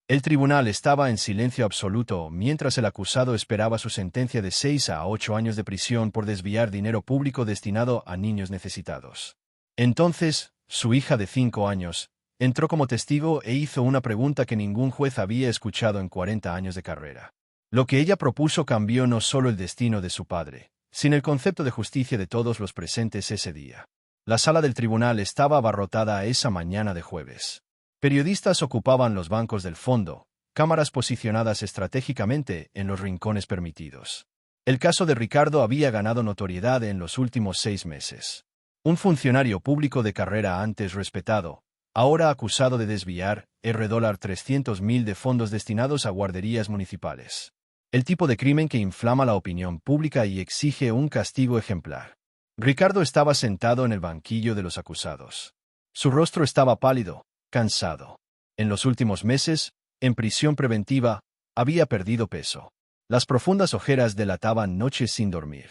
El tribunal estaba en silencio absoluto mientras el acusado esperaba su sentencia de 6 a 8 años de prisión por desviar dinero público destinado a niños necesitados. Entonces, su hija de 5 años entró como testigo e hizo una pregunta que ningún juez había escuchado en 40 años de carrera. Lo que ella propuso cambió no solo el destino de su padre, sino el concepto de justicia de todos los presentes ese día. La sala del tribunal estaba abarrotada esa mañana de jueves. Periodistas ocupaban los bancos del fondo, cámaras posicionadas estratégicamente en los rincones permitidos. El caso de Ricardo había ganado notoriedad en los últimos 6 meses. Un funcionario público de carrera antes respetado, ahora acusado de desviar $300.000 de fondos destinados a guarderías municipales. El tipo de crimen que inflama la opinión pública y exige un castigo ejemplar. Ricardo estaba sentado en el banquillo de los acusados. Su rostro estaba pálido, cansado. En los últimos meses, en prisión preventiva, había perdido peso. Las profundas ojeras delataban noches sin dormir.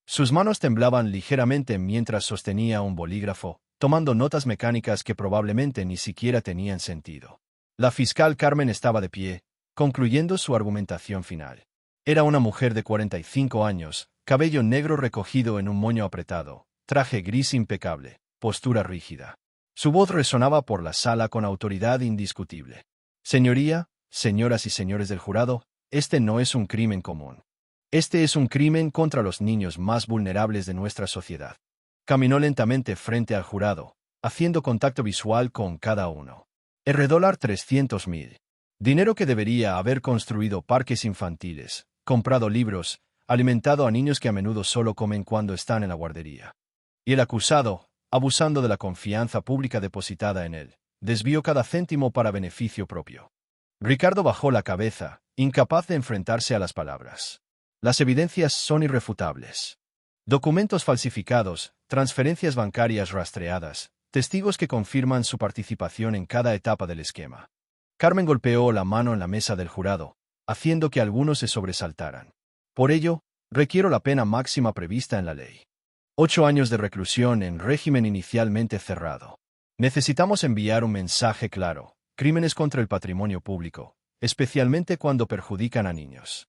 Sus manos temblaban ligeramente mientras sostenía un bolígrafo, tomando notas mecánicas que probablemente ni siquiera tenían sentido. La fiscal Carmen estaba de pie, concluyendo su argumentación final. Era una mujer de 45 años, cabello negro recogido en un moño apretado, traje gris impecable, postura rígida. Su voz resonaba por la sala con autoridad indiscutible. Señoría, señoras y señores del jurado, este no es un crimen común. Este es un crimen contra los niños más vulnerables de nuestra sociedad. Caminó lentamente frente al jurado, haciendo contacto visual con cada uno. $300.000. Dinero que debería haber construido parques infantiles, comprado libros, alimentado a niños que a menudo solo comen cuando están en la guardería. Y el acusado, abusando de la confianza pública depositada en él, desvió cada céntimo para beneficio propio. Ricardo bajó la cabeza, incapaz de enfrentarse a las palabras. Las evidencias son irrefutables. Documentos falsificados, transferencias bancarias rastreadas, testigos que confirman su participación en cada etapa del esquema. Carmen golpeó la mano en la mesa del jurado, haciendo que algunos se sobresaltaran. Por ello, requiero la pena máxima prevista en la ley. 8 años de reclusión en régimen inicialmente cerrado. Necesitamos enviar un mensaje claro: crímenes contra el patrimonio público, especialmente cuando perjudican a niños,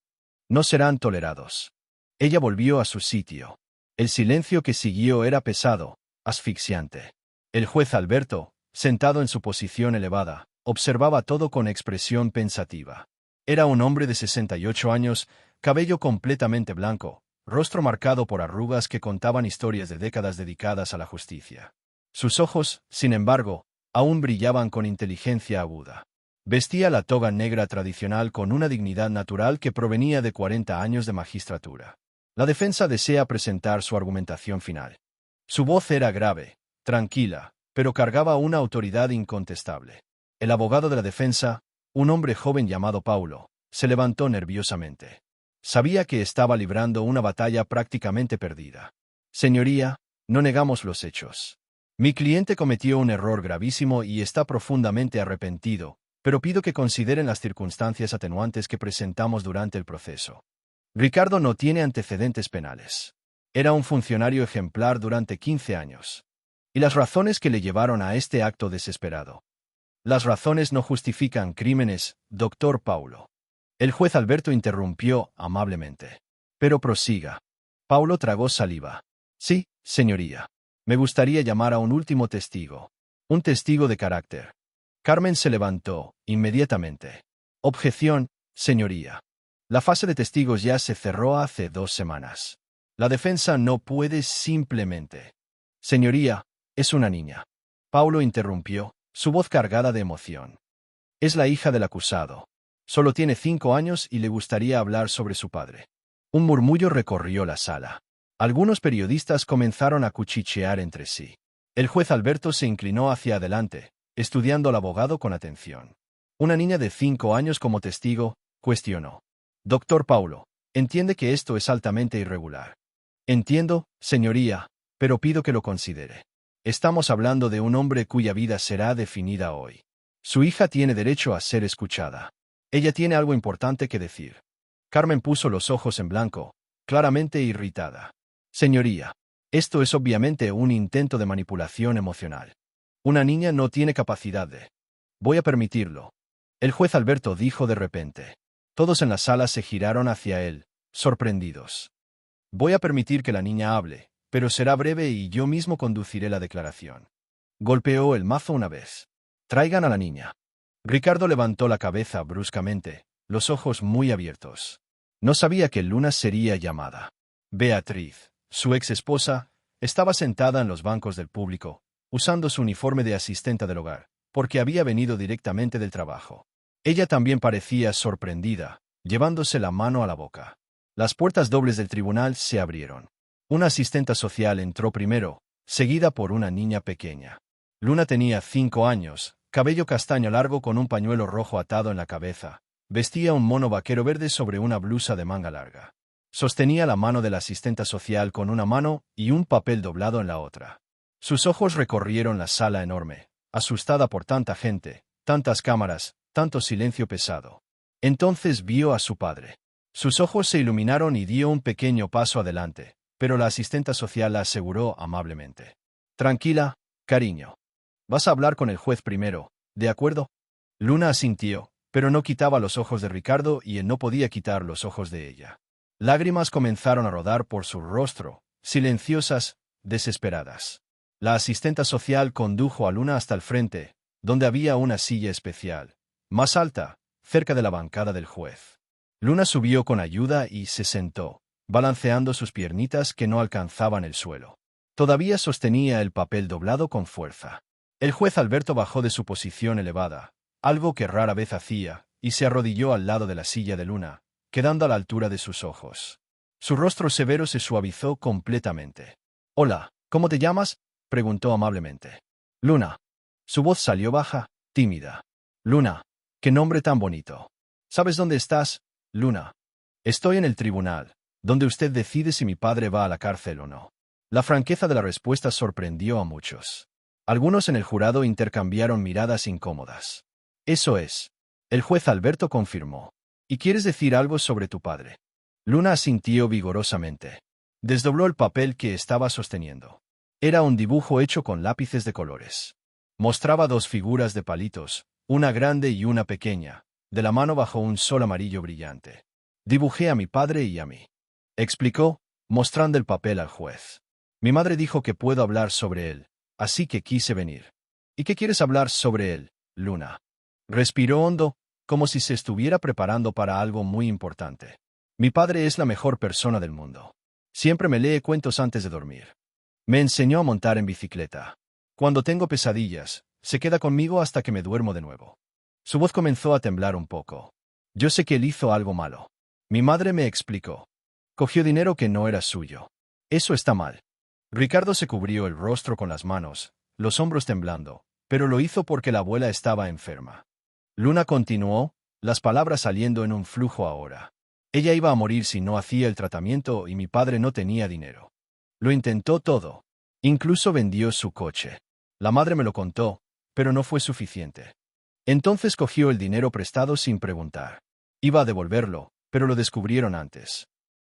no serán tolerados. Ella volvió a su sitio. El silencio que siguió era pesado, asfixiante. El juez Alberto, sentado en su posición elevada, observaba todo con expresión pensativa. Era un hombre de 68 años, cabello completamente blanco, rostro marcado por arrugas que contaban historias de décadas dedicadas a la justicia. Sus ojos, sin embargo, aún brillaban con inteligencia aguda. Vestía la toga negra tradicional con una dignidad natural que provenía de 40 años de magistratura. La defensa desea presentar su argumentación final. Su voz era grave, tranquila, pero cargaba una autoridad incontestable. El abogado de la defensa, un hombre joven llamado Paulo, se levantó nerviosamente. Sabía que estaba librando una batalla prácticamente perdida. Señoría, no negamos los hechos. Mi cliente cometió un error gravísimo y está profundamente arrepentido, pero pido que consideren las circunstancias atenuantes que presentamos durante el proceso. Ricardo no tiene antecedentes penales. Era un funcionario ejemplar durante 15 años. Y las razones que le llevaron a este acto desesperado. Las razones no justifican crímenes, doctor Paulo. El juez Alberto interrumpió amablemente. Pero prosiga. Paulo tragó saliva. Sí, señoría. Me gustaría llamar a un último testigo. Un testigo de carácter. Carmen se levantó, inmediatamente. Objeción, señoría. La fase de testigos ya se cerró hace 2 semanas. La defensa no puede simplemente. Señoría, es una niña. Paulo interrumpió, su voz cargada de emoción. Es la hija del acusado. Solo tiene 5 años y le gustaría hablar sobre su padre. Un murmullo recorrió la sala. Algunos periodistas comenzaron a cuchichear entre sí. El juez Alberto se inclinó hacia adelante, estudiando al abogado con atención. Una niña de 5 años como testigo, cuestionó. Doctor Paulo, entiende que esto es altamente irregular. Entiendo, señoría, pero pido que lo considere. Estamos hablando de un hombre cuya vida será definida hoy. Su hija tiene derecho a ser escuchada. Ella tiene algo importante que decir. Carmen puso los ojos en blanco, claramente irritada. Señoría, esto es obviamente un intento de manipulación emocional. Una niña no tiene capacidad de... Voy a permitirlo. El juez Alberto dijo de repente. Todos en la sala se giraron hacia él, sorprendidos. Voy a permitir que la niña hable, pero será breve y yo mismo conduciré la declaración. Golpeó el mazo una vez. Traigan a la niña. Ricardo levantó la cabeza bruscamente, los ojos muy abiertos. No sabía que Luna sería llamada. Beatriz, su ex esposa, estaba sentada en los bancos del público, usando su uniforme de asistenta del hogar, porque había venido directamente del trabajo. Ella también parecía sorprendida, llevándose la mano a la boca. Las puertas dobles del tribunal se abrieron. Una asistenta social entró primero, seguida por una niña pequeña. Luna tenía 5 años, cabello castaño largo con un pañuelo rojo atado en la cabeza. Vestía un mono vaquero verde sobre una blusa de manga larga. Sostenía la mano de la asistenta social con una mano y un papel doblado en la otra. Sus ojos recorrieron la sala enorme, asustada por tanta gente, tantas cámaras, tanto silencio pesado. Entonces vio a su padre. Sus ojos se iluminaron y dio un pequeño paso adelante, pero la asistenta social la aseguró amablemente. Tranquila, cariño. Vas a hablar con el juez primero, ¿de acuerdo? Luna asintió, pero no quitaba los ojos de Ricardo y él no podía quitar los ojos de ella. Lágrimas comenzaron a rodar por su rostro, silenciosas, desesperadas. La asistenta social condujo a Luna hasta el frente, donde había una silla especial, más alta, cerca de la bancada del juez. Luna subió con ayuda y se sentó, balanceando sus piernitas que no alcanzaban el suelo. Todavía sostenía el papel doblado con fuerza. El juez Alberto bajó de su posición elevada, algo que rara vez hacía, y se arrodilló al lado de la silla de Luna, quedando a la altura de sus ojos. Su rostro severo se suavizó completamente. «Hola, ¿cómo te llamas?», preguntó amablemente. «Luna». Su voz salió baja, tímida. «Luna, qué nombre tan bonito. ¿Sabes dónde estás, Luna?» «Estoy en el tribunal, donde usted decide si mi padre va a la cárcel o no». La franqueza de la respuesta sorprendió a muchos. Algunos en el jurado intercambiaron miradas incómodas. «Eso es». El juez Alberto confirmó. «¿Y quieres decir algo sobre tu padre?». Luna asintió vigorosamente. Desdobló el papel que estaba sosteniendo. Era un dibujo hecho con lápices de colores. Mostraba 2 figuras de palitos, una grande y una pequeña, de la mano bajo un sol amarillo brillante. «Dibujé a mi padre y a mí», explicó, mostrando el papel al juez. «Mi madre dijo que puedo hablar sobre él, así que quise venir». «¿Y qué quieres hablar sobre él, Luna?». Respiró hondo, como si se estuviera preparando para algo muy importante. «Mi padre es la mejor persona del mundo. Siempre me lee cuentos antes de dormir. Me enseñó a montar en bicicleta. Cuando tengo pesadillas, se queda conmigo hasta que me duermo de nuevo». Su voz comenzó a temblar un poco. «Yo sé que él hizo algo malo. Mi madre me explicó. Cogió dinero que no era suyo. Eso está mal». Ricardo se cubrió el rostro con las manos, los hombros temblando, pero lo hizo porque la abuela estaba enferma. Luna continuó, las palabras saliendo en un flujo ahora. «Ella iba a morir si no hacía el tratamiento y mi padre no tenía dinero. Lo intentó todo. Incluso vendió su coche. La madre me lo contó, pero no fue suficiente. Entonces cogió el dinero prestado sin preguntar. Iba a devolverlo, pero lo descubrieron antes».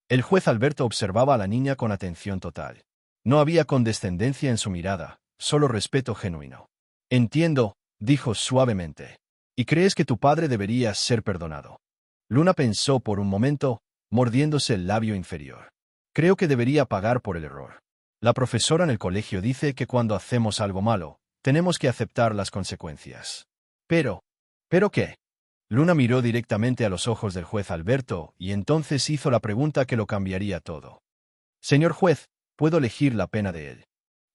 El juez Alberto observaba a la niña con atención total. No había condescendencia en su mirada, solo respeto genuino. «Entiendo», dijo suavemente. «¿Y crees que tu padre debería ser perdonado?». Luna pensó por un momento, mordiéndose el labio inferior. «Creo que debería pagar por el error. La profesora en el colegio dice que cuando hacemos algo malo, tenemos que aceptar las consecuencias». ¿Pero qué? Luna miró directamente a los ojos del juez Alberto y entonces hizo la pregunta que lo cambiaría todo. «Señor juez, ¿puedo elegir la pena de él?».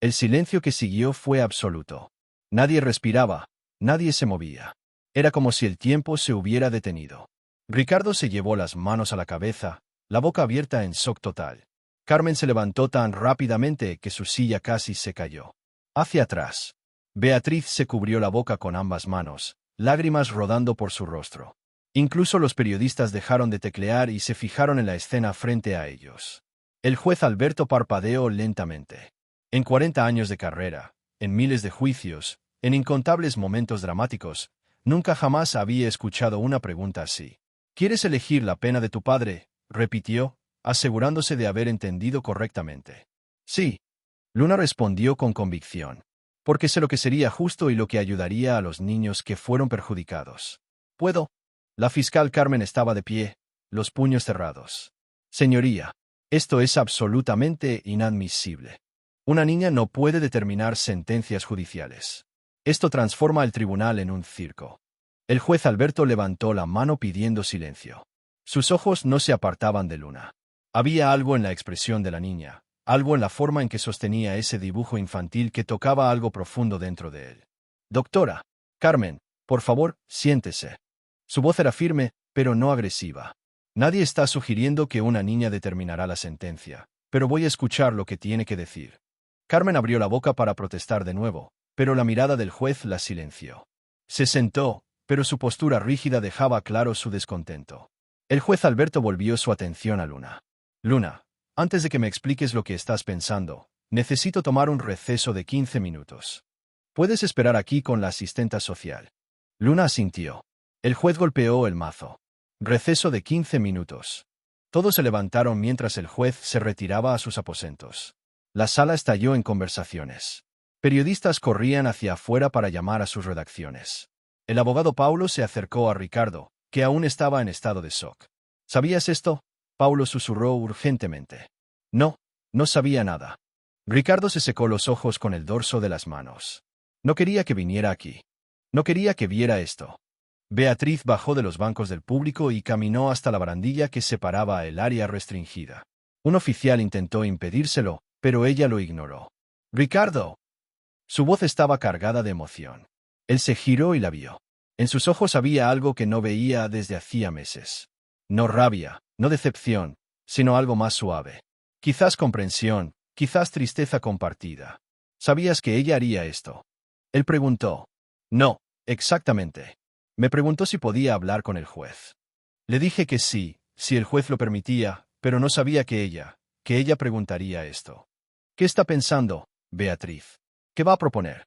El silencio que siguió fue absoluto. Nadie respiraba, nadie se movía. Era como si el tiempo se hubiera detenido. Ricardo se llevó las manos a la cabeza, la boca abierta en shock total. Carmen se levantó tan rápidamente que su silla casi se cayó. Hacia atrás. Beatriz se cubrió la boca con ambas manos, lágrimas rodando por su rostro. Incluso los periodistas dejaron de teclear y se fijaron en la escena frente a ellos. El juez Alberto parpadeó lentamente. En 40 años de carrera, en miles de juicios, en incontables momentos dramáticos, nunca jamás había escuchado una pregunta así. «¿Quieres elegir la pena de tu padre?», repitió, asegurándose de haber entendido correctamente. «Sí». Luna respondió con convicción. «Porque sé lo que sería justo y lo que ayudaría a los niños que fueron perjudicados». ¿Puedo? La fiscal Carmen estaba de pie, los puños cerrados. Señoría, esto es absolutamente inadmisible. Una niña no puede determinar sentencias judiciales. Esto transforma el tribunal en un circo. El juez Alberto levantó la mano pidiendo silencio. Sus ojos no se apartaban de Luna. Había algo en la expresión de la niña, algo en la forma en que sostenía ese dibujo infantil que tocaba algo profundo dentro de él. Doctora, Carmen, por favor, siéntese. Su voz era firme, pero no agresiva. Nadie está sugiriendo que una niña determinará la sentencia, pero voy a escuchar lo que tiene que decir. Carmen abrió la boca para protestar de nuevo, pero la mirada del juez la silenció. Se sentó, pero su postura rígida dejaba claro su descontento. El juez Alberto volvió su atención a Luna. Luna, antes de que me expliques lo que estás pensando, necesito tomar un receso de 15 minutos. ¿Puedes esperar aquí con la asistenta social? Luna asintió. El juez golpeó el mazo. Receso de 15 minutos. Todos se levantaron mientras el juez se retiraba a sus aposentos. La sala estalló en conversaciones. Periodistas corrían hacia afuera para llamar a sus redacciones. El abogado Paulo se acercó a Ricardo, que aún estaba en estado de shock. ¿Sabías esto? Paulo susurró urgentemente. No, no sabía nada. Ricardo se secó los ojos con el dorso de las manos. No quería que viniera aquí. No quería que viera esto. Beatriz bajó de los bancos del público y caminó hasta la barandilla que separaba el área restringida. Un oficial intentó impedírselo, pero ella lo ignoró. ¡Ricardo! Su voz estaba cargada de emoción. Él se giró y la vio. En sus ojos había algo que no veía desde hacía meses. No rabia, no decepción, sino algo más suave. Quizás comprensión, quizás tristeza compartida. ¿Sabías que ella haría esto? Él preguntó. No, exactamente. Me preguntó si podía hablar con el juez. Le dije que sí, si el juez lo permitía, pero no sabía que ella preguntaría esto. ¿Qué está pensando, Beatriz? ¿Qué va a proponer?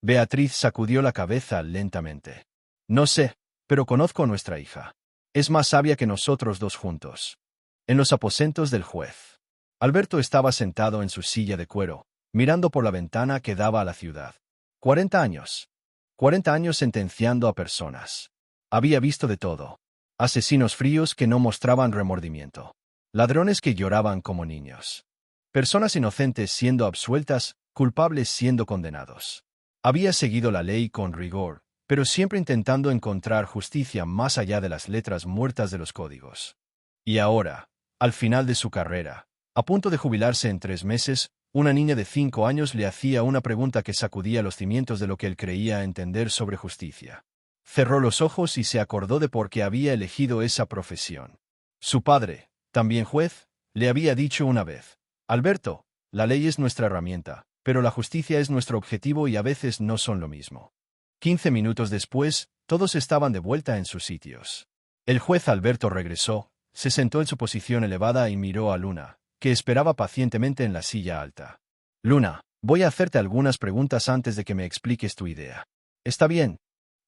Beatriz sacudió la cabeza lentamente. No sé, pero conozco a nuestra hija. Es más sabia que nosotros dos juntos. En los aposentos del juez. Alberto estaba sentado en su silla de cuero, mirando por la ventana que daba a la ciudad. 40 años. 40 años sentenciando a personas. Había visto de todo. Asesinos fríos que no mostraban remordimiento. Ladrones que lloraban como niños. Personas inocentes siendo absueltas, culpables siendo condenados. Había seguido la ley con rigor, pero siempre intentando encontrar justicia más allá de las letras muertas de los códigos. Y ahora, al final de su carrera, a punto de jubilarse en 3 meses, una niña de 5 años le hacía una pregunta que sacudía los cimientos de lo que él creía entender sobre justicia. Cerró los ojos y se acordó de por qué había elegido esa profesión. Su padre, también juez, le había dicho una vez: Alberto, la ley es nuestra herramienta, pero la justicia es nuestro objetivo y a veces no son lo mismo. 15 minutos después, todos estaban de vuelta en sus sitios. El juez Alberto regresó, se sentó en su posición elevada y miró a Luna, que esperaba pacientemente en la silla alta. Luna, voy a hacerte algunas preguntas antes de que me expliques tu idea. ¿Está bien?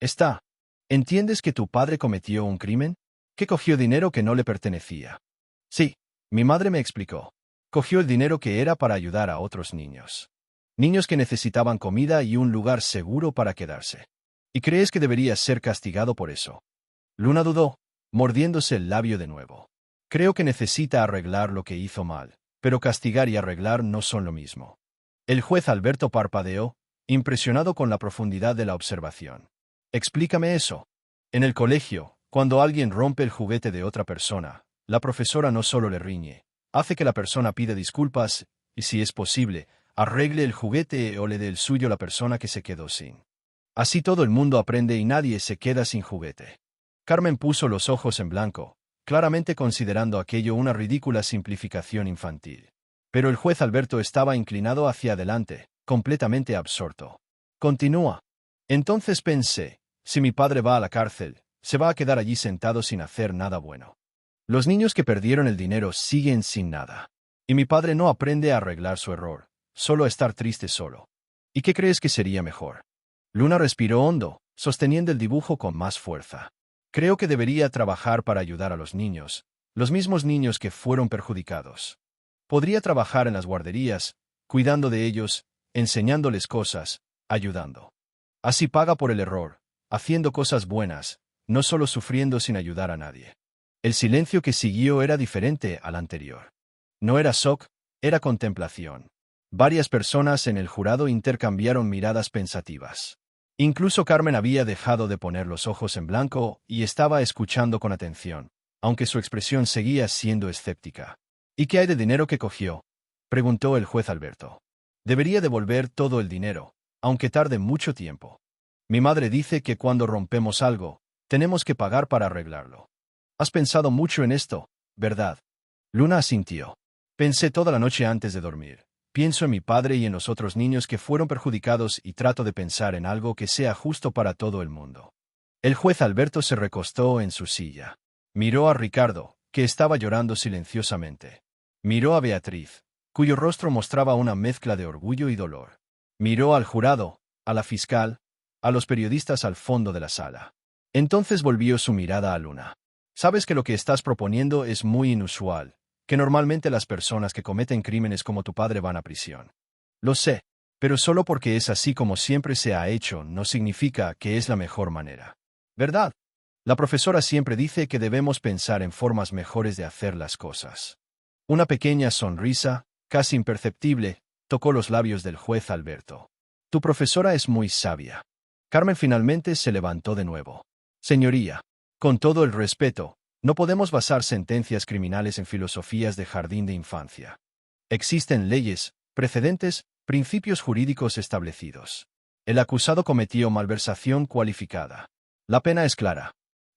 Está. ¿Entiendes que tu padre cometió un crimen? ¿Que cogió dinero que no le pertenecía? Sí, mi madre me explicó. Cogió el dinero que era para ayudar a otros niños. Niños que necesitaban comida y un lugar seguro para quedarse. ¿Y crees que debería ser castigado por eso? Luna dudó, mordiéndose el labio de nuevo. Creo que necesita arreglar lo que hizo mal, pero castigar y arreglar no son lo mismo. El juez Alberto parpadeó, impresionado con la profundidad de la observación. Explícame eso. En el colegio, cuando alguien rompe el juguete de otra persona, la profesora no solo le riñe, hace que la persona pida disculpas y, si es posible, arregle el juguete o le dé el suyo a la persona que se quedó sin. Así todo el mundo aprende y nadie se queda sin juguete. Carmen puso los ojos en blanco, claramente considerando aquello una ridícula simplificación infantil. Pero el juez Alberto estaba inclinado hacia adelante, completamente absorto. Continúa. Entonces pensé, si mi padre va a la cárcel, se va a quedar allí sentado sin hacer nada bueno. Los niños que perdieron el dinero siguen sin nada. Y mi padre no aprende a arreglar su error, solo a estar triste solo. ¿Y qué crees que sería mejor? Luna respiró hondo, sosteniendo el dibujo con más fuerza. Creo que debería trabajar para ayudar a los mismos niños que fueron perjudicados. Podría trabajar en las guarderías, cuidando de ellos, enseñándoles cosas, ayudando. Así paga por el error, haciendo cosas buenas, no solo sufriendo sin ayudar a nadie. El silencio que siguió era diferente al anterior. No era shock, era contemplación. Varias personas en el jurado intercambiaron miradas pensativas. Incluso Carmen había dejado de poner los ojos en blanco y estaba escuchando con atención, aunque su expresión seguía siendo escéptica. ¿Y qué hay de dinero que cogió?, preguntó el juez Alberto. Debería devolver todo el dinero, aunque tarde mucho tiempo. Mi madre dice que cuando rompemos algo, tenemos que pagar para arreglarlo. Has pensado mucho en esto, ¿verdad? Luna asintió. Pensé toda la noche antes de dormir. Pienso en mi padre y en los otros niños que fueron perjudicados y trato de pensar en algo que sea justo para todo el mundo. El juez Alberto se recostó en su silla. Miró a Ricardo, que estaba llorando silenciosamente. Miró a Beatriz, cuyo rostro mostraba una mezcla de orgullo y dolor. Miró al jurado, a la fiscal, a los periodistas al fondo de la sala. Entonces volvió su mirada a Luna. Sabes que lo que estás proponiendo es muy inusual, que normalmente las personas que cometen crímenes como tu padre van a prisión. Lo sé, pero solo porque es así como siempre se ha hecho no significa que es la mejor manera. ¿Verdad? La profesora siempre dice que debemos pensar en formas mejores de hacer las cosas. Una pequeña sonrisa, casi imperceptible, tocó los labios del juez Alberto. Tu profesora es muy sabia. Carmen finalmente se levantó de nuevo. Señoría, con todo el respeto, no podemos basar sentencias criminales en filosofías de jardín de infancia. Existen leyes, precedentes, principios jurídicos establecidos. El acusado cometió malversación cualificada. La pena es clara.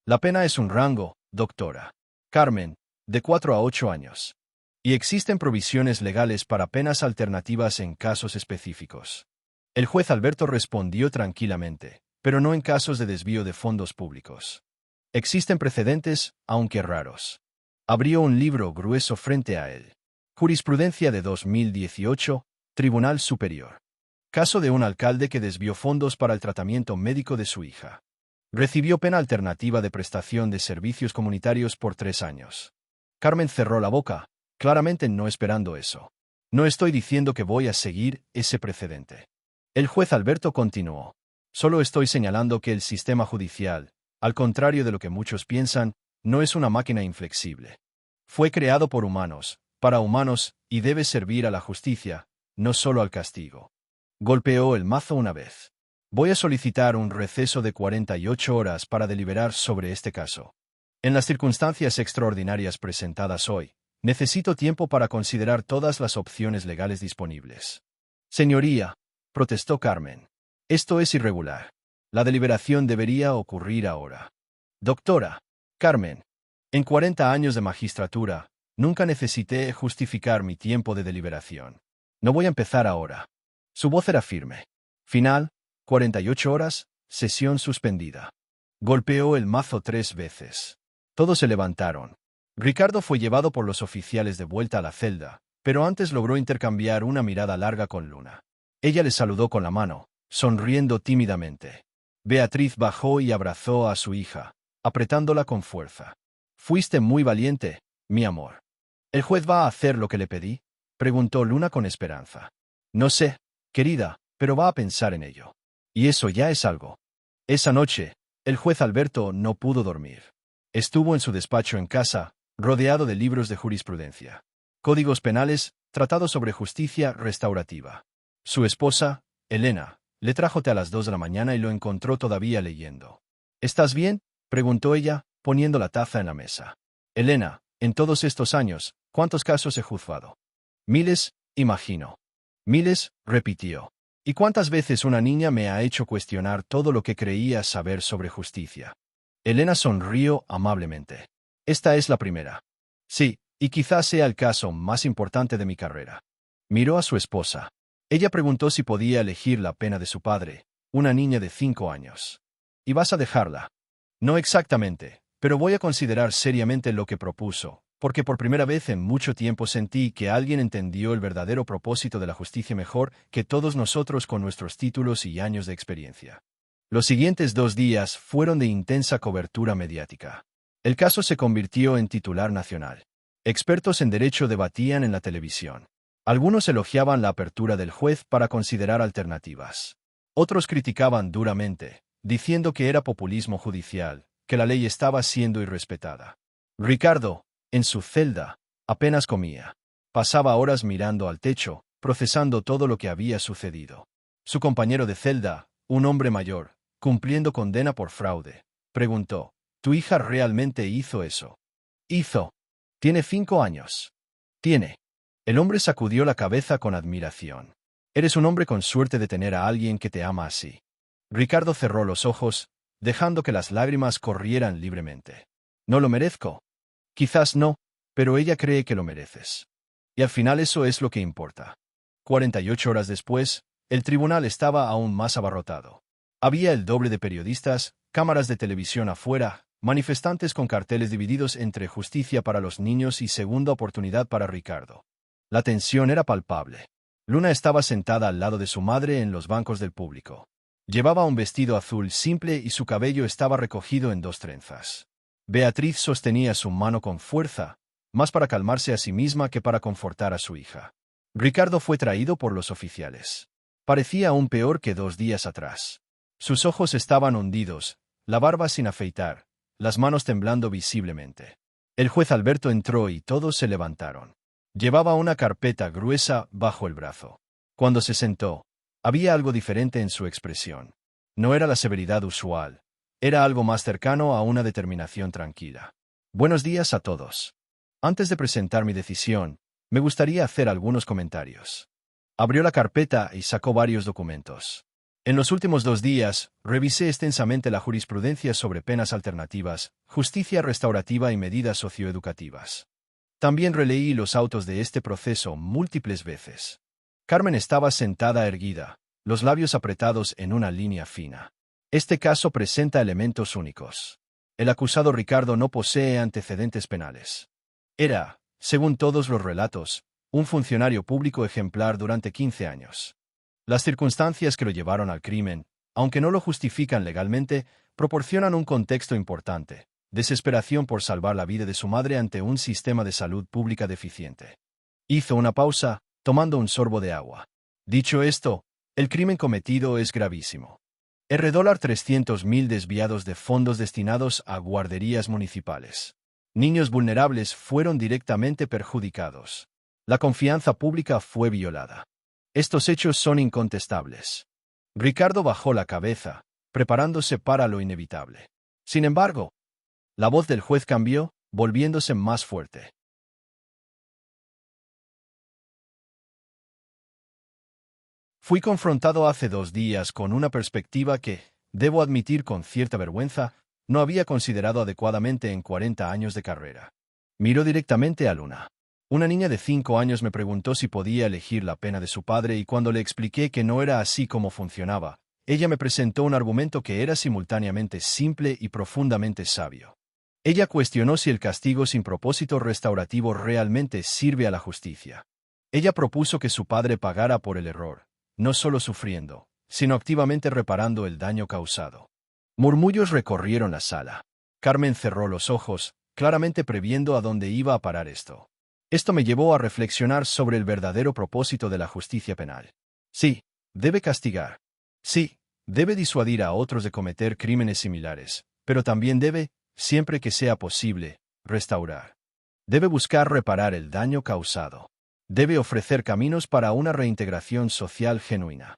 La pena es un rango, doctora Carmen, de 4 a 8 años. Y existen provisiones legales para penas alternativas en casos específicos. El juez Alberto respondió tranquilamente, pero no en casos de desvío de fondos públicos. Existen precedentes, aunque raros. Abrió un libro grueso frente a él. Jurisprudencia de 2018, Tribunal Superior. Caso de un alcalde que desvió fondos para el tratamiento médico de su hija. Recibió pena alternativa de prestación de servicios comunitarios por 3 años. Carmen cerró la boca, claramente no esperando eso. No estoy diciendo que voy a seguir ese precedente. El juez Alberto continuó. Solo estoy señalando que el sistema judicial, al contrario de lo que muchos piensan, no es una máquina inflexible. Fue creado por humanos, para humanos, y debe servir a la justicia, no solo al castigo. Golpeó el mazo una vez. Voy a solicitar un receso de 48 horas para deliberar sobre este caso. En las circunstancias extraordinarias presentadas hoy, necesito tiempo para considerar todas las opciones legales disponibles. Señoría, protestó Carmen. Esto es irregular. La deliberación debería ocurrir ahora. Doctora Carmen, en 40 años de magistratura, nunca necesité justificar mi tiempo de deliberación. No voy a empezar ahora. Su voz era firme. Final, 48 horas, sesión suspendida. Golpeó el mazo 3 veces. Todos se levantaron. Ricardo fue llevado por los oficiales de vuelta a la celda, pero antes logró intercambiar una mirada larga con Luna. Ella le saludó con la mano, sonriendo tímidamente. Beatriz bajó y abrazó a su hija, apretándola con fuerza. «Fuiste muy valiente, mi amor». ¿El juez va a hacer lo que le pedí?, preguntó Luna con esperanza. No sé, querida, pero va a pensar en ello. Y eso ya es algo. Esa noche, el juez Alberto no pudo dormir. Estuvo en su despacho en casa, rodeado de libros de jurisprudencia. Códigos penales, tratados sobre justicia restaurativa. Su esposa, Elena, le trajo té a las 2 de la mañana y lo encontró todavía leyendo. ¿Estás bien?, preguntó ella, poniendo la taza en la mesa. Elena, en todos estos años, ¿cuántos casos he juzgado? Miles, imagino. Miles, repitió. ¿Y cuántas veces una niña me ha hecho cuestionar todo lo que creía saber sobre justicia? Elena sonrió amablemente. Esta es la primera. Sí, y quizás sea el caso más importante de mi carrera. Miró a su esposa. Ella preguntó si podía elegir la pena de su padre, una niña de 5 años. ¿Y vas a dejarla? No exactamente, pero voy a considerar seriamente lo que propuso, porque por primera vez en mucho tiempo sentí que alguien entendió el verdadero propósito de la justicia mejor que todos nosotros con nuestros títulos y años de experiencia. Los siguientes 2 días fueron de intensa cobertura mediática. El caso se convirtió en titular nacional. Expertos en derecho debatían en la televisión. Algunos elogiaban la apertura del juez para considerar alternativas. Otros criticaban duramente, diciendo que era populismo judicial, que la ley estaba siendo irrespetada. Ricardo, en su celda, apenas comía. Pasaba horas mirando al techo, procesando todo lo que había sucedido. Su compañero de celda, un hombre mayor, cumpliendo condena por fraude, preguntó: ¿Tu hija realmente hizo eso? Hizo. Tiene 5 años. Tiene. El hombre sacudió la cabeza con admiración. Eres un hombre con suerte de tener a alguien que te ama así. Ricardo cerró los ojos, dejando que las lágrimas corrieran libremente. No lo merezco. Quizás no, pero ella cree que lo mereces. Y al final eso es lo que importa. 48 horas después, el tribunal estaba aún más abarrotado. Había el doble de periodistas, cámaras de televisión afuera, manifestantes con carteles divididos entre justicia para los niños y segunda oportunidad para Ricardo. La tensión era palpable. Luna estaba sentada al lado de su madre en los bancos del público. Llevaba un vestido azul simple y su cabello estaba recogido en 2 trenzas. Beatriz sostenía su mano con fuerza, más para calmarse a sí misma que para confortar a su hija. Ricardo fue traído por los oficiales. Parecía aún peor que 2 días atrás. Sus ojos estaban hundidos, la barba sin afeitar, las manos temblando visiblemente. El juez Alberto entró y todos se levantaron. Llevaba una carpeta gruesa bajo el brazo. Cuando se sentó, había algo diferente en su expresión. No era la severidad usual, era algo más cercano a una determinación tranquila. Buenos días a todos. Antes de presentar mi decisión, me gustaría hacer algunos comentarios. Abrió la carpeta y sacó varios documentos. En los últimos 2 días, revisé extensamente la jurisprudencia sobre penas alternativas, justicia restaurativa y medidas socioeducativas. También releí los autos de este proceso múltiples veces. Carmen estaba sentada erguida, los labios apretados en una línea fina. Este caso presenta elementos únicos. El acusado Ricardo no posee antecedentes penales. Era, según todos los relatos, un funcionario público ejemplar durante 15 años. Las circunstancias que lo llevaron al crimen, aunque no lo justifican legalmente, proporcionan un contexto importante: desesperación por salvar la vida de su madre ante un sistema de salud pública deficiente. Hizo una pausa, tomando un sorbo de agua. Dicho esto, el crimen cometido es gravísimo. $300.000 desviados de fondos destinados a guarderías municipales. Niños vulnerables fueron directamente perjudicados. La confianza pública fue violada. Estos hechos son incontestables. Ricardo bajó la cabeza, preparándose para lo inevitable. Sin embargo, la voz del juez cambió, volviéndose más fuerte. Fui confrontado hace 2 días con una perspectiva que, debo admitir con cierta vergüenza, no había considerado adecuadamente en 40 años de carrera. Miró directamente a Luna. Una niña de 5 años me preguntó si podía elegir la pena de su padre y cuando le expliqué que no era así como funcionaba, ella me presentó un argumento que era simultáneamente simple y profundamente sabio. Ella cuestionó si el castigo sin propósito restaurativo realmente sirve a la justicia. Ella propuso que su padre pagara por el error, no solo sufriendo, sino activamente reparando el daño causado. Murmullos recorrieron la sala. Carmen cerró los ojos, claramente previendo a dónde iba a parar esto. Esto me llevó a reflexionar sobre el verdadero propósito de la justicia penal. Sí, debe castigar. Sí, debe disuadir a otros de cometer crímenes similares, pero también debe, siempre que sea posible, restaurar. Debe buscar reparar el daño causado. Debe ofrecer caminos para una reintegración social genuina.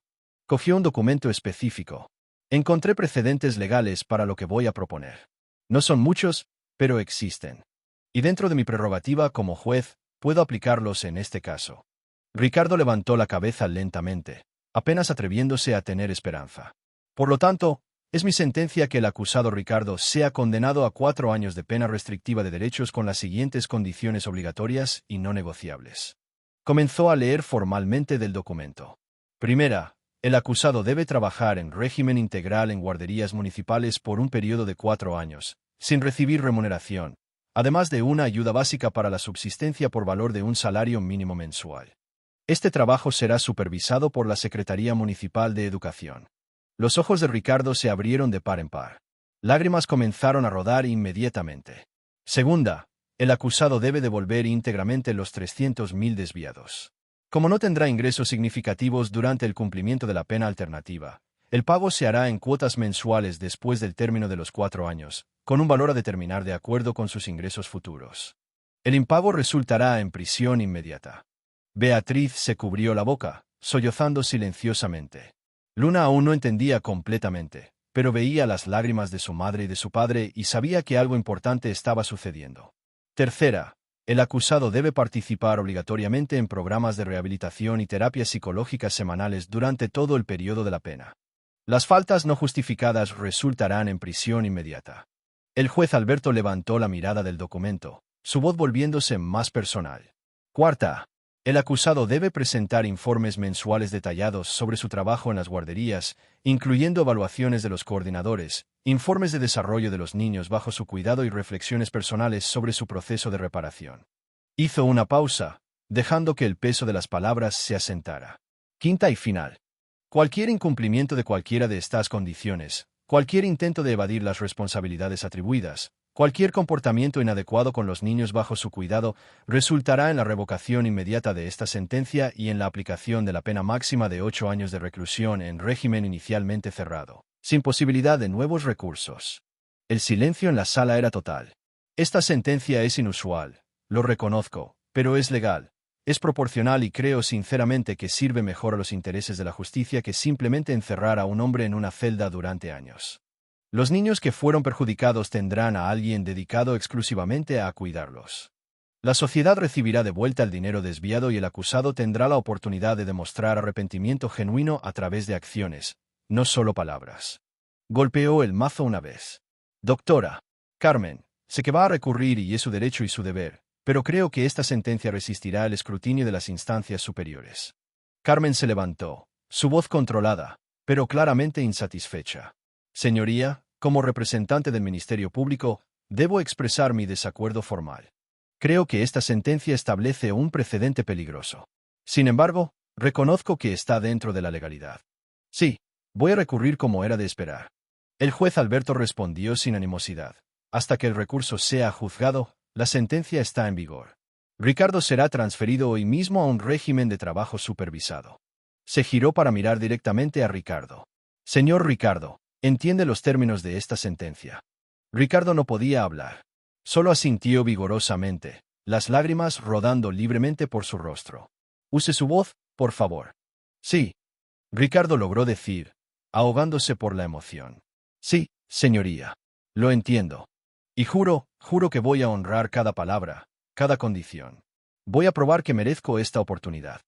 Cogió un documento específico. Encontré precedentes legales para lo que voy a proponer. No son muchos, pero existen. Y dentro de mi prerrogativa como juez, puedo aplicarlos en este caso. Ricardo levantó la cabeza lentamente, apenas atreviéndose a tener esperanza. Por lo tanto, es mi sentencia que el acusado Ricardo sea condenado a 4 años de pena restrictiva de derechos con las siguientes condiciones obligatorias y no negociables. Comenzó a leer formalmente del documento. Primera, el acusado debe trabajar en régimen integral en guarderías municipales por un periodo de 4 años, sin recibir remuneración, además de una ayuda básica para la subsistencia por valor de un salario mínimo mensual. Este trabajo será supervisado por la Secretaría Municipal de Educación. Los ojos de Ricardo se abrieron de par en par. Lágrimas comenzaron a rodar inmediatamente. Segunda, el acusado debe devolver íntegramente los 300.000 desviados. Como no tendrá ingresos significativos durante el cumplimiento de la pena alternativa, El pago se hará en cuotas mensuales después del término de los 4 años, con un valor a determinar de acuerdo con sus ingresos futuros. El impago resultará en prisión inmediata. Beatriz se cubrió la boca, sollozando silenciosamente. Luna aún no entendía completamente, pero veía las lágrimas de su madre y de su padre y sabía que algo importante estaba sucediendo. Tercera, el acusado debe participar obligatoriamente en programas de rehabilitación y terapias psicológicas semanales durante todo el periodo de la pena. Las faltas no justificadas resultarán en prisión inmediata. El juez Alberto levantó la mirada del documento, su voz volviéndose más personal. Cuarta, el acusado debe presentar informes mensuales detallados sobre su trabajo en las guarderías, incluyendo evaluaciones de los coordinadores, informes de desarrollo de los niños bajo su cuidado y reflexiones personales sobre su proceso de reparación. Hizo una pausa, dejando que el peso de las palabras se asentara. Quinta y final. Cualquier incumplimiento de cualquiera de estas condiciones, cualquier intento de evadir las responsabilidades atribuidas, cualquier comportamiento inadecuado con los niños bajo su cuidado, resultará en la revocación inmediata de esta sentencia y en la aplicación de la pena máxima de 8 años de reclusión en régimen inicialmente cerrado, sin posibilidad de nuevos recursos. El silencio en la sala era total. Esta sentencia es inusual, lo reconozco, pero es legal. Es proporcional y creo sinceramente que sirve mejor a los intereses de la justicia que simplemente encerrar a un hombre en una celda durante años. Los niños que fueron perjudicados tendrán a alguien dedicado exclusivamente a cuidarlos. La sociedad recibirá de vuelta el dinero desviado y el acusado tendrá la oportunidad de demostrar arrepentimiento genuino a través de acciones, no solo palabras. Golpeó el mazo una vez. Doctora Carmen, sé que va a recurrir y es su derecho y su deber, pero creo que esta sentencia resistirá el escrutinio de las instancias superiores. Carmen se levantó, su voz controlada, pero claramente insatisfecha. Señoría, como representante del Ministerio Público, debo expresar mi desacuerdo formal. Creo que esta sentencia establece un precedente peligroso. Sin embargo, reconozco que está dentro de la legalidad. Sí, voy a recurrir como era de esperar. El juez Alberto respondió sin animosidad. Hasta que el recurso sea juzgado, la sentencia está en vigor. Ricardo será transferido hoy mismo a un régimen de trabajo supervisado. Se giró para mirar directamente a Ricardo. Señor Ricardo, ¿entiende los términos de esta sentencia? Ricardo no podía hablar. Solo asintió vigorosamente, las lágrimas rodando libremente por su rostro. Use su voz, por favor. Sí. Ricardo logró decir, ahogándose por la emoción. Sí, señoría. Lo entiendo. Y juro que voy a honrar cada palabra, cada condición. Voy a probar que merezco esta oportunidad.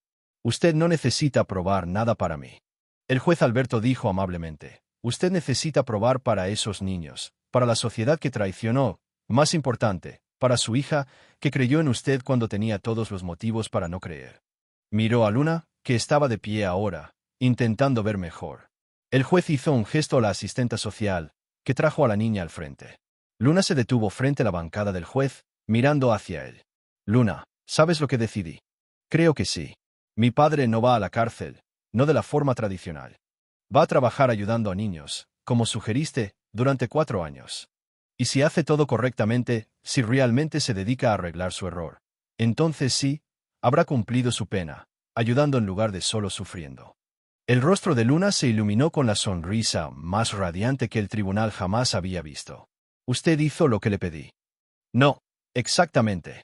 Usted no necesita probar nada para mí. El juez Alberto dijo amablemente, usted necesita probar para esos niños, para la sociedad que traicionó, más importante, para su hija, que creyó en usted cuando tenía todos los motivos para no creer. Miró a Luna, que estaba de pie ahora, intentando ver mejor. El juez hizo un gesto a la asistenta social, que trajo a la niña al frente. Luna se detuvo frente a la bancada del juez, mirando hacia él. Luna, ¿sabes lo que decidí? Creo que sí. Mi padre no va a la cárcel, no de la forma tradicional. Va a trabajar ayudando a niños, como sugeriste, durante 4 años. Y si hace todo correctamente, si realmente se dedica a arreglar su error, entonces sí, habrá cumplido su pena, ayudando en lugar de solo sufriendo. El rostro de Luna se iluminó con la sonrisa más radiante que el tribunal jamás había visto. Usted hizo lo que le pedí. No, exactamente.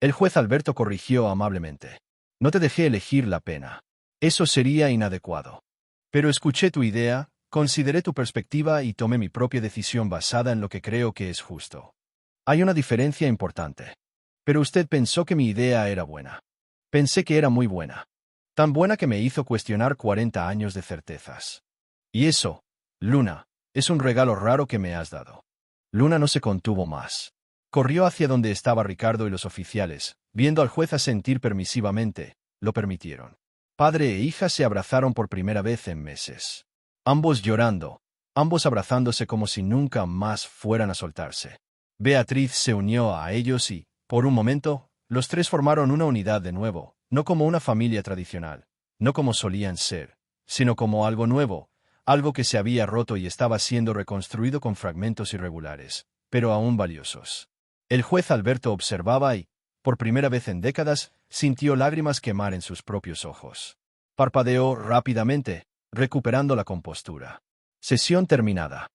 El juez Alberto corrigió amablemente. No te dejé elegir la pena. Eso sería inadecuado. Pero escuché tu idea, consideré tu perspectiva y tomé mi propia decisión basada en lo que creo que es justo. Hay una diferencia importante. Pero usted pensó que mi idea era buena. Pensé que era muy buena. Tan buena que me hizo cuestionar 40 años de certezas. Y eso, Luna, es un regalo raro que me has dado. Luna no se contuvo más. Corrió hacia donde estaba Ricardo y los oficiales, viendo al juez asentir permisivamente, lo permitieron. Padre e hija se abrazaron por primera vez en meses. Ambos llorando, ambos abrazándose como si nunca más fueran a soltarse. Beatriz se unió a ellos y, por un momento, los tres formaron una unidad de nuevo, no como una familia tradicional, no como solían ser, sino como algo nuevo, algo que se había roto y estaba siendo reconstruido con fragmentos irregulares, pero aún valiosos. El juez Alberto observaba y, por primera vez en décadas, sintió lágrimas quemar en sus propios ojos. Parpadeó rápidamente, recuperando la compostura. Sesión terminada.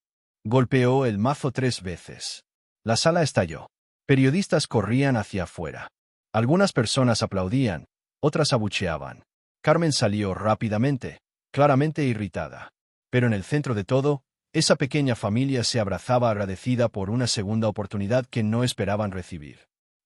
Golpeó el mazo 3 veces. La sala estalló. Periodistas corrían hacia afuera. Algunas personas aplaudían, otras abucheaban. Carmen salió rápidamente, claramente irritada. Pero en el centro de todo, esa pequeña familia se abrazaba agradecida por una segunda oportunidad que no esperaban recibir.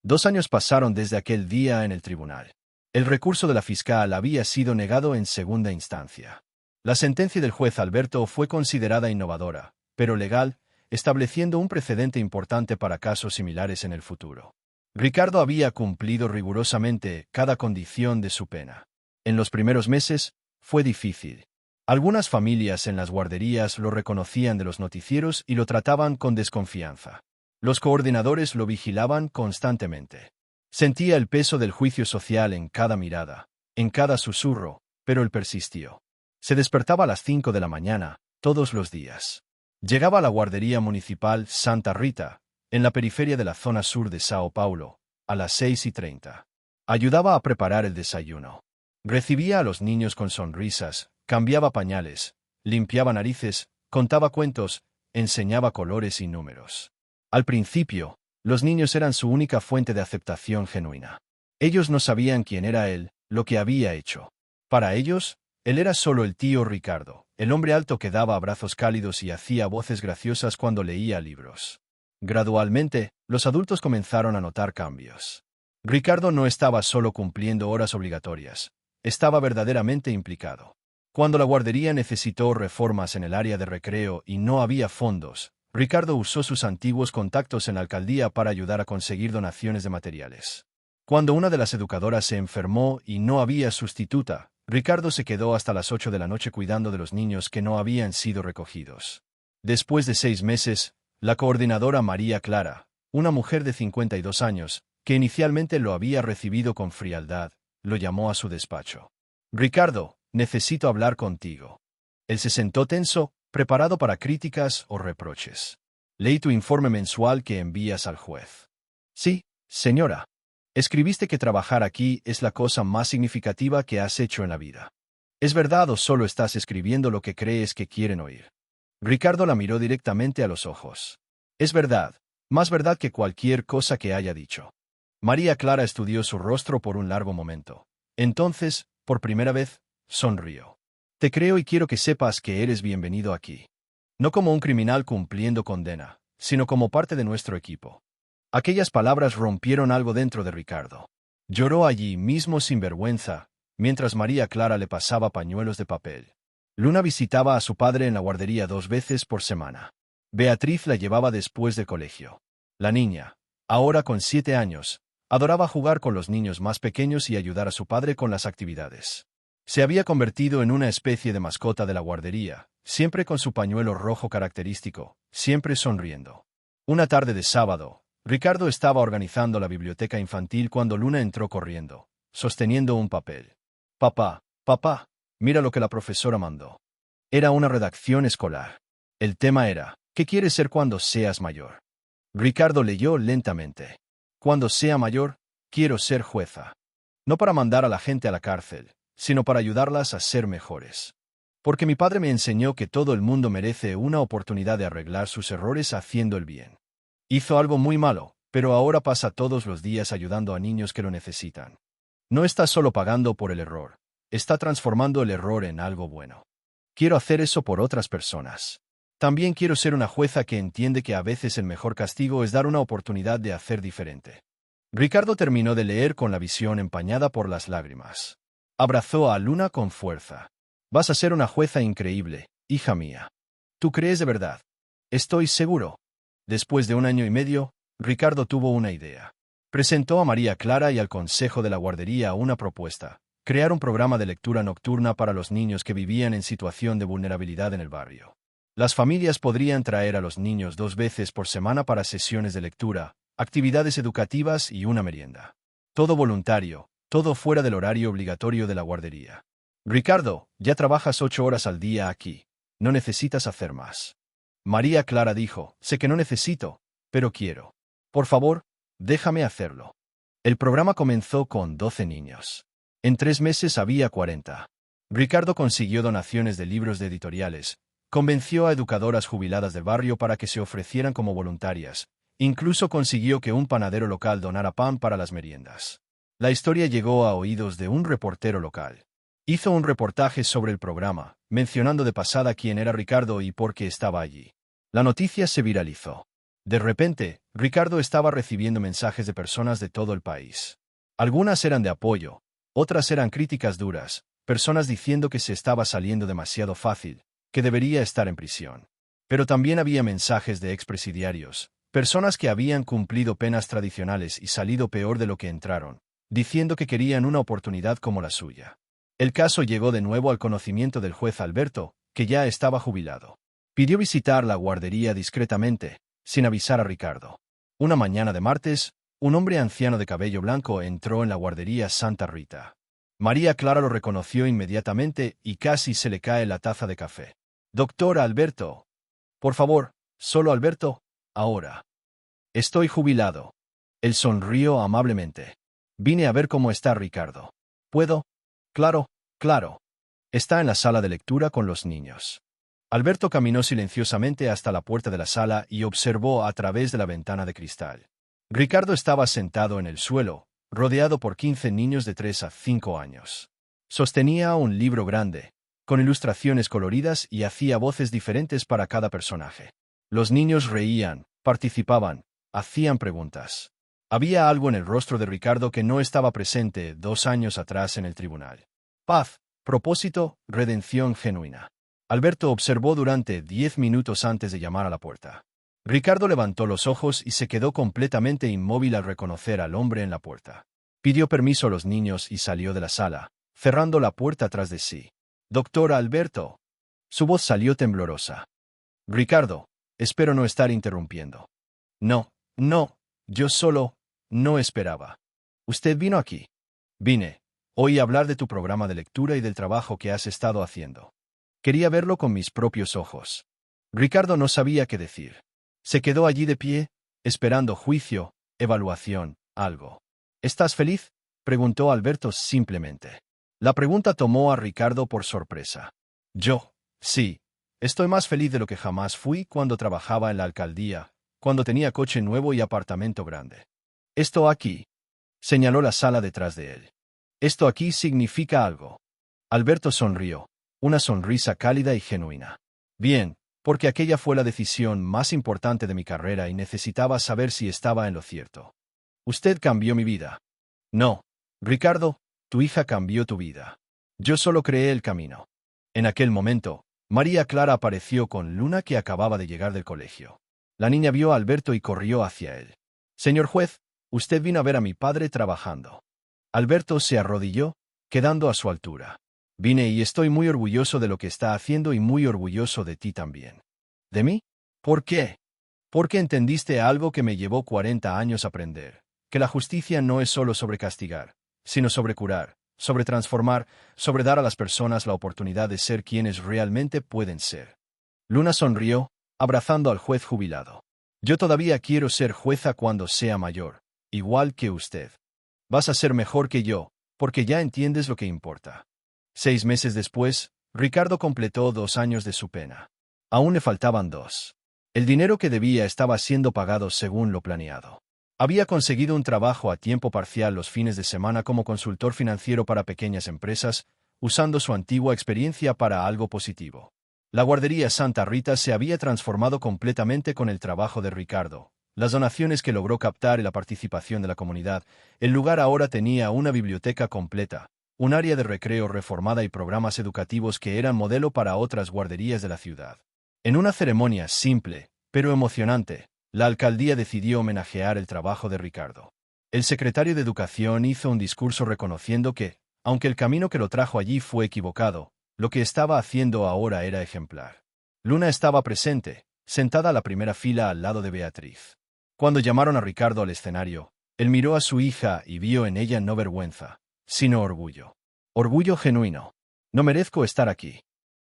2 años pasaron desde aquel día en el tribunal. El recurso de la fiscal había sido negado en segunda instancia. La sentencia del juez Alberto fue considerada innovadora, pero legal, estableciendo un precedente importante para casos similares en el futuro. Ricardo había cumplido rigurosamente cada condición de su pena. En los primeros meses, fue difícil. Algunas familias en las guarderías lo reconocían de los noticieros y lo trataban con desconfianza. Los coordinadores lo vigilaban constantemente. Sentía el peso del juicio social en cada mirada, en cada susurro, pero él persistió. Se despertaba a las 5 de la mañana, todos los días. Llegaba a la guardería municipal Santa Rita, en la periferia de la zona sur de Sao Paulo, a las 6:30. Ayudaba a preparar el desayuno. Recibía a los niños con sonrisas, cambiaba pañales, limpiaba narices, contaba cuentos, enseñaba colores y números. Al principio, los niños eran su única fuente de aceptación genuina. Ellos no sabían quién era él, lo que había hecho. Para ellos, él era solo el tío Ricardo, el hombre alto que daba abrazos cálidos y hacía voces graciosas cuando leía libros. Gradualmente, los adultos comenzaron a notar cambios. Ricardo no estaba solo cumpliendo horas obligatorias, estaba verdaderamente implicado. Cuando la guardería necesitó reformas en el área de recreo y no había fondos, Ricardo usó sus antiguos contactos en la alcaldía para ayudar a conseguir donaciones de materiales. Cuando una de las educadoras se enfermó y no había sustituta, Ricardo se quedó hasta las 8 de la noche cuidando de los niños que no habían sido recogidos. Después de 6 meses, la coordinadora María Clara, una mujer de 52 años, que inicialmente lo había recibido con frialdad, lo llamó a su despacho. «Ricardo, necesito hablar contigo». Él se sentó tenso, preparado para críticas o reproches. «Leí tu informe mensual que envías al juez». «Sí, señora. Escribiste que trabajar aquí es la cosa más significativa que has hecho en la vida. ¿Es verdad o solo estás escribiendo lo que crees que quieren oír?» Ricardo la miró directamente a los ojos. «Es verdad, más verdad que cualquier cosa que haya dicho». María Clara estudió su rostro por un largo momento. Entonces, por primera vez, sonrió. «Te creo y quiero que sepas que eres bienvenido aquí. No como un criminal cumpliendo condena, sino como parte de nuestro equipo». Aquellas palabras rompieron algo dentro de Ricardo. Lloró allí mismo sin vergüenza, mientras María Clara le pasaba pañuelos de papel. Luna visitaba a su padre en la guardería 2 veces por semana. Beatriz la llevaba después del colegio. La niña, ahora con 7 años, adoraba jugar con los niños más pequeños y ayudar a su padre con las actividades. Se había convertido en una especie de mascota de la guardería, siempre con su pañuelo rojo característico, siempre sonriendo. Una tarde de sábado, Ricardo estaba organizando la biblioteca infantil cuando Luna entró corriendo, sosteniendo un papel. «Papá, papá, mira lo que la profesora mandó». Era una redacción escolar. El tema era, ¿qué quieres ser cuando seas mayor? Ricardo leyó lentamente. «Cuando sea mayor, quiero ser jueza. No para mandar a la gente a la cárcel, sino para ayudarlas a ser mejores. Porque mi padre me enseñó que todo el mundo merece una oportunidad de arreglar sus errores haciendo el bien. Hizo algo muy malo, pero ahora pasa todos los días ayudando a niños que lo necesitan. No está solo pagando por el error, está transformando el error en algo bueno. Quiero hacer eso por otras personas. También quiero ser una jueza que entiende que a veces el mejor castigo es dar una oportunidad de hacer diferente». Ricardo terminó de leer con la visión empañada por las lágrimas. Abrazó a Luna con fuerza. «Vas a ser una jueza increíble, hija mía. ¿Tú crees de verdad?» «Estoy seguro». Después de 1 año y medio, Ricardo tuvo una idea. Presentó a María Clara y al consejo de la guardería una propuesta: crear un programa de lectura nocturna para los niños que vivían en situación de vulnerabilidad en el barrio. Las familias podrían traer a los niños 2 veces por semana para sesiones de lectura, actividades educativas y una merienda. Todo voluntario, todo fuera del horario obligatorio de la guardería. «Ricardo, ya trabajas 8 horas al día aquí. No necesitas hacer más». María Clara dijo: «Sé que no necesito, pero quiero. Por favor, déjame hacerlo». El programa comenzó con 12 niños. En 3 meses había 40. Ricardo consiguió donaciones de libros de editoriales, convenció a educadoras jubiladas del barrio para que se ofrecieran como voluntarias, incluso consiguió que un panadero local donara pan para las meriendas. La historia llegó a oídos de un reportero local. Hizo un reportaje sobre el programa, mencionando de pasada quién era Ricardo y por qué estaba allí. La noticia se viralizó. De repente, Ricardo estaba recibiendo mensajes de personas de todo el país. Algunas eran de apoyo, otras eran críticas duras, personas diciendo que se estaba saliendo demasiado fácil, que debería estar en prisión. Pero también había mensajes de expresidiarios, personas que habían cumplido penas tradicionales y salido peor de lo que entraron, diciendo que querían una oportunidad como la suya. El caso llegó de nuevo al conocimiento del juez Alberto, que ya estaba jubilado. Pidió visitar la guardería discretamente, sin avisar a Ricardo. Una mañana de martes, un hombre anciano de cabello blanco entró en la guardería Santa Rita. María Clara lo reconoció inmediatamente y casi se le cae la taza de café. «Doctor Alberto. Por favor, solo Alberto, ahora. Estoy jubilado». Él sonrió amablemente. «Vine a ver cómo está Ricardo». «¿Puedo?» «Claro, claro. Está en la sala de lectura con los niños». Alberto caminó silenciosamente hasta la puerta de la sala y observó a través de la ventana de cristal. Ricardo estaba sentado en el suelo, rodeado por 15 niños de 3 a 5 años. Sostenía un libro grande, con ilustraciones coloridas y hacía voces diferentes para cada personaje. Los niños reían, participaban, hacían preguntas. Había algo en el rostro de Ricardo que no estaba presente 2 años atrás en el tribunal. Paz, propósito, redención genuina. Alberto observó durante 10 minutos antes de llamar a la puerta. Ricardo levantó los ojos y se quedó completamente inmóvil al reconocer al hombre en la puerta. Pidió permiso a los niños y salió de la sala, cerrando la puerta tras de sí. «Doctor Alberto». Su voz salió temblorosa. «Ricardo, espero no estar interrumpiendo». «No, no, yo solo, no esperaba». «¿Usted vino aquí?» «Vine. Oí hablar de tu programa de lectura y del trabajo que has estado haciendo. Quería verlo con mis propios ojos». Ricardo no sabía qué decir. Se quedó allí de pie, esperando juicio, evaluación, algo. «¿Estás feliz?», preguntó Alberto simplemente. La pregunta tomó a Ricardo por sorpresa. «Yo, sí. Estoy más feliz de lo que jamás fui cuando trabajaba en la alcaldía, cuando tenía coche nuevo y apartamento grande. Esto aquí», señaló la sala detrás de él. «Esto aquí significa algo». Alberto sonrió, una sonrisa cálida y genuina. «Bien, porque aquella fue la decisión más importante de mi carrera y necesitaba saber si estaba en lo cierto. Usted cambió mi vida». «No, Ricardo, tu hija cambió tu vida. Yo solo creé el camino». En aquel momento, María Clara apareció con Luna, que acababa de llegar del colegio. La niña vio a Alberto y corrió hacia él. «Señor juez, usted vino a ver a mi padre trabajando». Alberto se arrodilló, quedando a su altura. «Vine y estoy muy orgulloso de lo que está haciendo y muy orgulloso de ti también». «¿De mí? ¿Por qué?» «Porque entendiste algo que me llevó 40 años aprender, que la justicia no es solo sobre castigar, sino sobre curar, sobre transformar, sobre dar a las personas la oportunidad de ser quienes realmente pueden ser». Luna sonrió, abrazando al juez jubilado. «Yo todavía quiero ser jueza cuando sea mayor, igual que usted. Vas a ser mejor que yo, porque ya entiendes lo que importa». 6 meses después, Ricardo completó 2 años de su pena. Aún le faltaban 2. El dinero que debía estaba siendo pagado según lo planeado. Había conseguido un trabajo a tiempo parcial los fines de semana como consultor financiero para pequeñas empresas, usando su antigua experiencia para algo positivo. La guardería Santa Rita se había transformado completamente con el trabajo de Ricardo, las donaciones que logró captar y la participación de la comunidad. El lugar ahora tenía una biblioteca completa, un área de recreo reformada y programas educativos que eran modelo para otras guarderías de la ciudad. En una ceremonia simple, pero emocionante, la alcaldía decidió homenajear el trabajo de Ricardo. El secretario de Educación hizo un discurso reconociendo que, aunque el camino que lo trajo allí fue equivocado, lo que estaba haciendo ahora era ejemplar. Luna estaba presente, sentada a la primera fila al lado de Beatriz. Cuando llamaron a Ricardo al escenario, él miró a su hija y vio en ella no vergüenza, sino orgullo. Orgullo genuino. «No merezco estar aquí».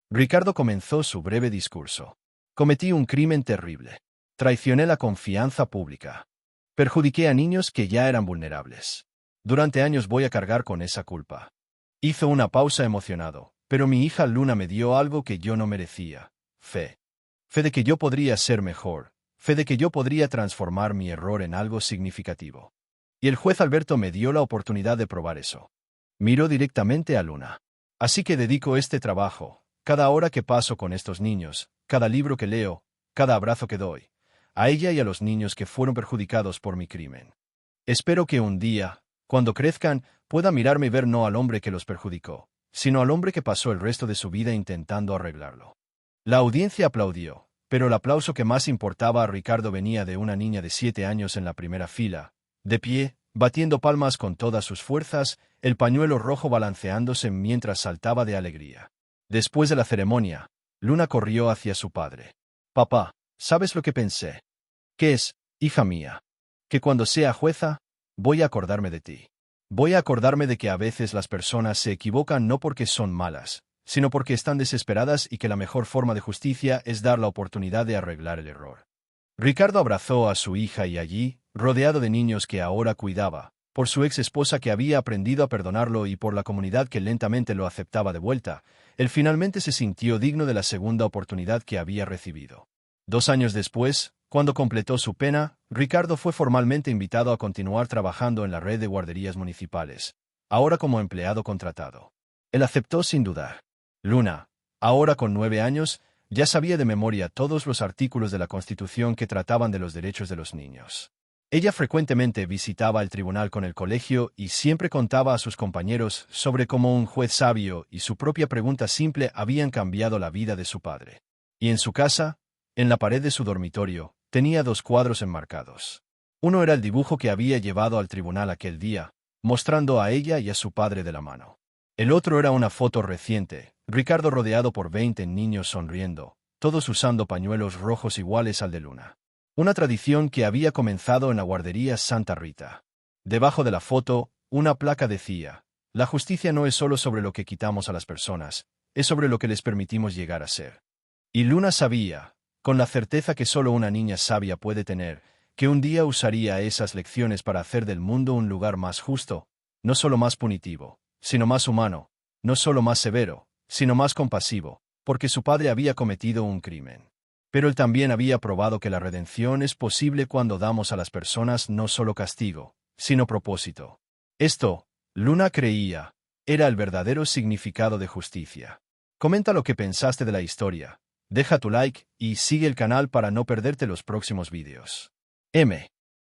Ricardo comenzó su breve discurso. «Cometí un crimen terrible. Traicioné la confianza pública. Perjudiqué a niños que ya eran vulnerables. Durante años voy a cargar con esa culpa». Hizo una pausa emocionado, pero mi hija Luna me dio algo que yo no merecía. Fe. Fe de que yo podría ser mejor. Fe de que yo podría transformar mi error en algo significativo. Y el juez Alberto me dio la oportunidad de probar eso. Miró directamente a Luna. Así que dedico este trabajo, cada hora que paso con estos niños, cada libro que leo, cada abrazo que doy, a ella y a los niños que fueron perjudicados por mi crimen. Espero que un día, cuando crezcan, pueda mirarme y ver no al hombre que los perjudicó, sino al hombre que pasó el resto de su vida intentando arreglarlo. La audiencia aplaudió, pero el aplauso que más importaba a Ricardo venía de una niña de 7 años en la primera fila, de pie, batiendo palmas con todas sus fuerzas, el pañuelo rojo balanceándose mientras saltaba de alegría. Después de la ceremonia, Luna corrió hacia su padre. «Papá, ¿sabes lo que pensé? ¿Qué es, hija mía? Que cuando sea jueza, voy a acordarme de ti. Voy a acordarme de que a veces las personas se equivocan no porque son malas, sino porque están desesperadas y que la mejor forma de justicia es dar la oportunidad de arreglar el error». Ricardo abrazó a su hija y allí, rodeado de niños que ahora cuidaba, por su ex esposa que había aprendido a perdonarlo y por la comunidad que lentamente lo aceptaba de vuelta, él finalmente se sintió digno de la segunda oportunidad que había recibido. 2 años después, cuando completó su pena, Ricardo fue formalmente invitado a continuar trabajando en la red de guarderías municipales, ahora como empleado contratado. Él aceptó sin dudar. Luna, ahora con 9 años, ya sabía de memoria todos los artículos de la Constitución que trataban de los derechos de los niños. Ella frecuentemente visitaba el tribunal con el colegio y siempre contaba a sus compañeros sobre cómo un juez sabio y su propia pregunta simple habían cambiado la vida de su padre. Y en su casa, en la pared de su dormitorio, tenía 2 cuadros enmarcados. Uno era el dibujo que había llevado al tribunal aquel día, mostrando a ella y a su padre de la mano. El otro era una foto reciente, Ricardo rodeado por 20 niños sonriendo, todos usando pañuelos rojos iguales al de Luna. Una tradición que había comenzado en la guardería Santa Rita. Debajo de la foto, una placa decía: «La justicia no es solo sobre lo que quitamos a las personas, es sobre lo que les permitimos llegar a ser». Y Luna sabía, con la certeza que solo una niña sabia puede tener, que un día usaría esas lecciones para hacer del mundo un lugar más justo, no solo más punitivo, sino más humano, no solo más severo, sino más compasivo, porque su padre había cometido un crimen. Pero él también había probado que la redención es posible cuando damos a las personas no solo castigo, sino propósito. Esto, Luna creía, era el verdadero significado de justicia. Comenta lo que pensaste de la historia, deja tu like y sigue el canal para no perderte los próximos vídeos. M.